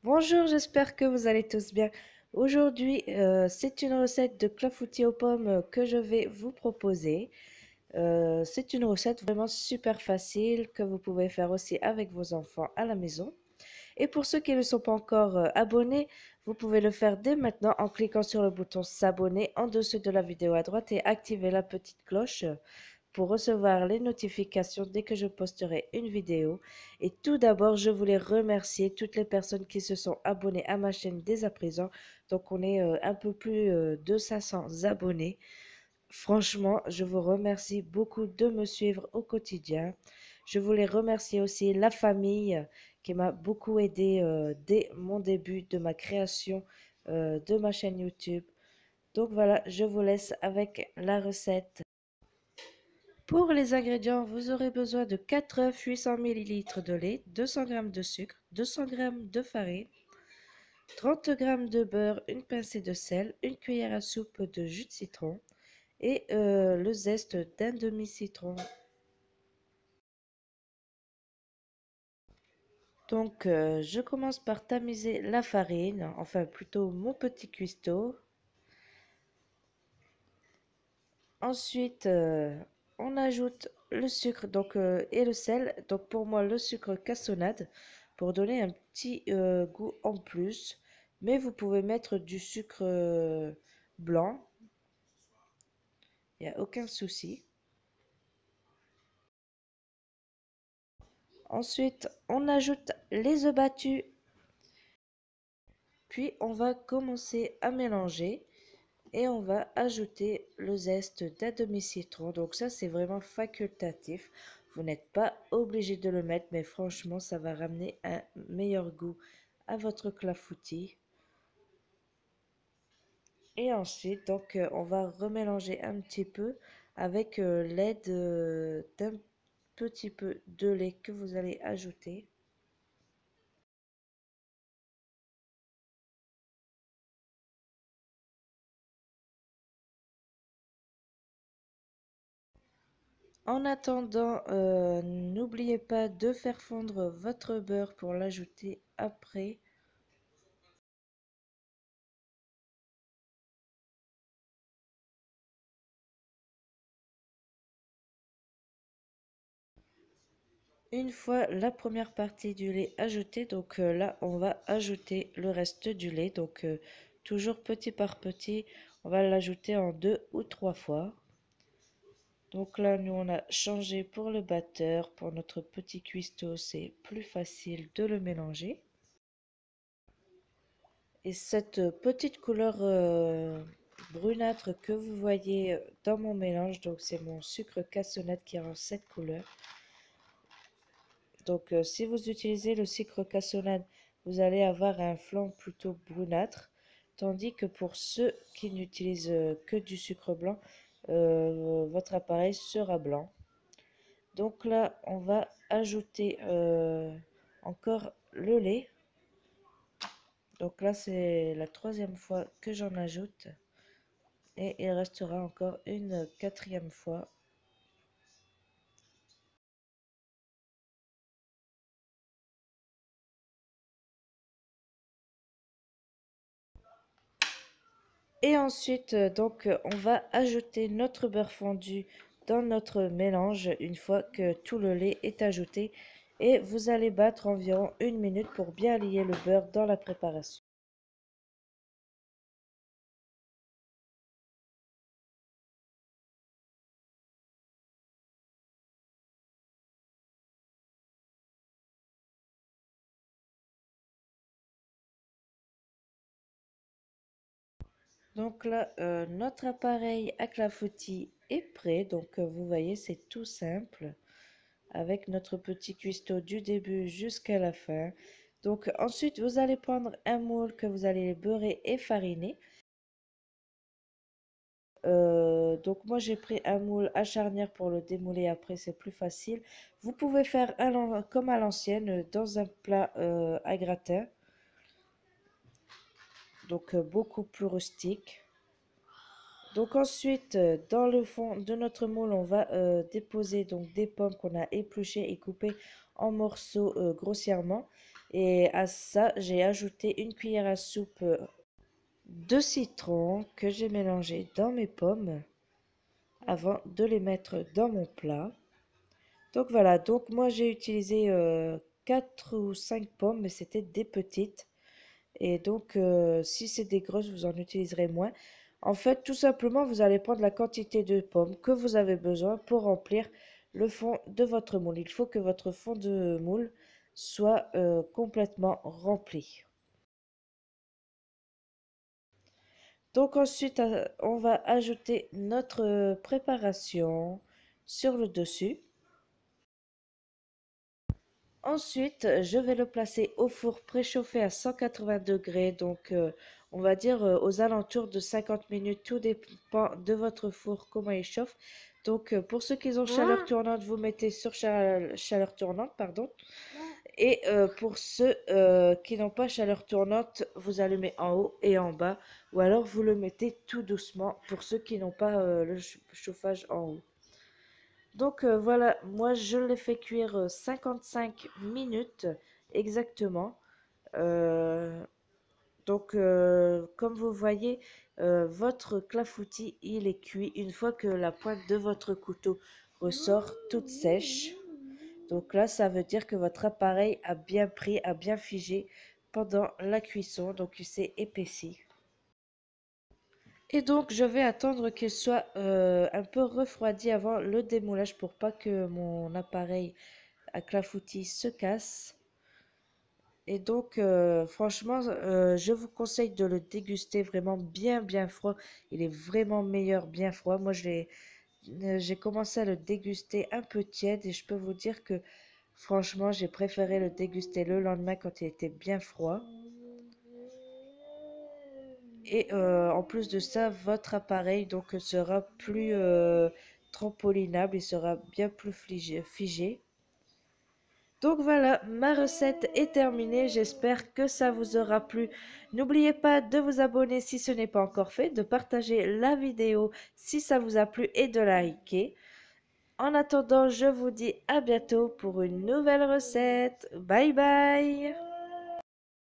Bonjour, j'espère que vous allez tous bien. Aujourd'hui, c'est une recette de clafoutis aux pommes que je vais vous proposer. C'est une recette vraiment super facile que vous pouvez faire aussi avec vos enfants à la maison. Et pour ceux qui ne sont pas encore abonnés, vous pouvez le faire dès maintenant en cliquant sur le bouton s'abonner en dessous de la vidéo à droite et activer la petite cloche pour recevoir les notifications dès que je posterai une vidéo. Et tout d'abord, je voulais remercier toutes les personnes qui se sont abonnées à ma chaîne dès à présent. Donc, on est un peu plus de 500 abonnés. Franchement, je vous remercie beaucoup de me suivre au quotidien. Je voulais remercier aussi la famille qui m'a beaucoup aidé dès mon début de ma création de ma chaîne YouTube. Donc voilà, je vous laisse avec la recette. Pour les ingrédients, vous aurez besoin de 4 œufs, 800 ml de lait, 200 g de sucre, 200 g de farine, 30 g de beurre, une pincée de sel, une cuillère à soupe de jus de citron et le zeste d'un demi-citron. Donc, je commence par tamiser la farine, enfin plutôt mon petit cuistot. Ensuite, on ajoute le sucre et le sel. Donc pour moi, le sucre cassonade pour donner un petit goût en plus. Mais vous pouvez mettre du sucre blanc, il n'y a aucun souci. Ensuite, on ajoute les œufs battus. Puis on va commencer à mélanger. Et on va ajouter le zeste d'un demi-citron. Donc ça, c'est vraiment facultatif. Vous n'êtes pas obligé de le mettre, mais franchement, ça va ramener un meilleur goût à votre clafoutis. Et ensuite, on va remélanger un petit peu avec l'aide d'un petit peu de lait que vous allez ajouter. En attendant, n'oubliez pas de faire fondre votre beurre pour l'ajouter après. Une fois la première partie du lait ajoutée, là on va ajouter le reste du lait. Toujours petit par petit, on va l'ajouter en 2 ou 3 fois. Donc là nous on a changé pour le batteur, pour notre petit cuistot c'est plus facile de le mélanger. Et cette petite couleur brunâtre que vous voyez dans mon mélange, donc c'est mon sucre cassonade qui rend cette couleur. Si vous utilisez le sucre cassonade, vous allez avoir un flanc plutôt brunâtre, tandis que pour ceux qui n'utilisent que du sucre blanc, votre appareil sera blanc. Donc là, on va ajouter encore le lait. Donc là, c'est la troisième fois que j'en ajoute. Et il restera encore une quatrième fois. Et ensuite, on va ajouter notre beurre fondu dans notre mélange une fois que tout le lait est ajouté. Et vous allez battre environ 1 minute pour bien lier le beurre dans la préparation. Donc là, notre appareil à clafoutis est prêt. Vous voyez, c'est tout simple avec notre petit cuistot du début jusqu'à la fin. Donc ensuite, vous allez prendre un moule que vous allez beurrer et fariner. Donc moi j'ai pris un moule à charnière pour le démouler après c'est plus facile. Vous pouvez faire comme à l'ancienne dans un plat à gratin. Beaucoup plus rustique. Donc ensuite dans le fond de notre moule on va déposer donc des pommes qu'on a épluchées et coupées en morceaux grossièrement. Et à ça, j'ai ajouté une cuillère à soupe de citron que j'ai mélangé dans mes pommes avant de les mettre dans mon plat. Donc voilà, donc moi j'ai utilisé 4 ou 5 pommes, mais c'était des petites. Et donc si c'est des grosses, vous en utiliserez moins. En fait, tout simplement, vous allez prendre la quantité de pommes que vous avez besoin pour remplir le fond de votre moule. Il faut que votre fond de moule soit complètement rempli. Donc ensuite, on va ajouter notre préparation sur le dessus. Ensuite, je vais le placer au four préchauffé à 180 degrés, donc on va dire aux alentours de 50 minutes, tout dépend de votre four, comment il chauffe. Donc pour ceux qui ont chaleur tournante, vous mettez sur chaleur tournante, pardon. Et pour ceux qui n'ont pas chaleur tournante, vous allumez en haut et en bas, ou alors vous le mettez tout doucement pour ceux qui n'ont pas le chauffage en haut. Donc voilà, moi je l'ai fait cuire 55 minutes exactement. Euh, donc comme vous voyez, votre clafoutis il est cuit une fois que la pointe de votre couteau ressort toute sèche. Donc là, ça veut dire que votre appareil a bien pris, a bien figé pendant la cuisson, donc il s'est épaissi. Et donc, je vais attendre qu'il soit un peu refroidi avant le démoulage pour pas que mon appareil à clafoutis se casse. Et donc, franchement, je vous conseille de le déguster vraiment bien froid. Il est vraiment meilleur bien froid. Moi, j'ai commencé à le déguster un peu tiède et je peux vous dire que franchement, j'ai préféré le déguster le lendemain quand il était bien froid. Et en plus de ça, votre appareil donc sera plus trampolinable, il sera bien plus figé. Donc voilà, ma recette est terminée. J'espère que ça vous aura plu. N'oubliez pas de vous abonner si ce n'est pas encore fait, de partager la vidéo si ça vous a plu et de liker. En attendant, je vous dis à bientôt pour une nouvelle recette. Bye bye!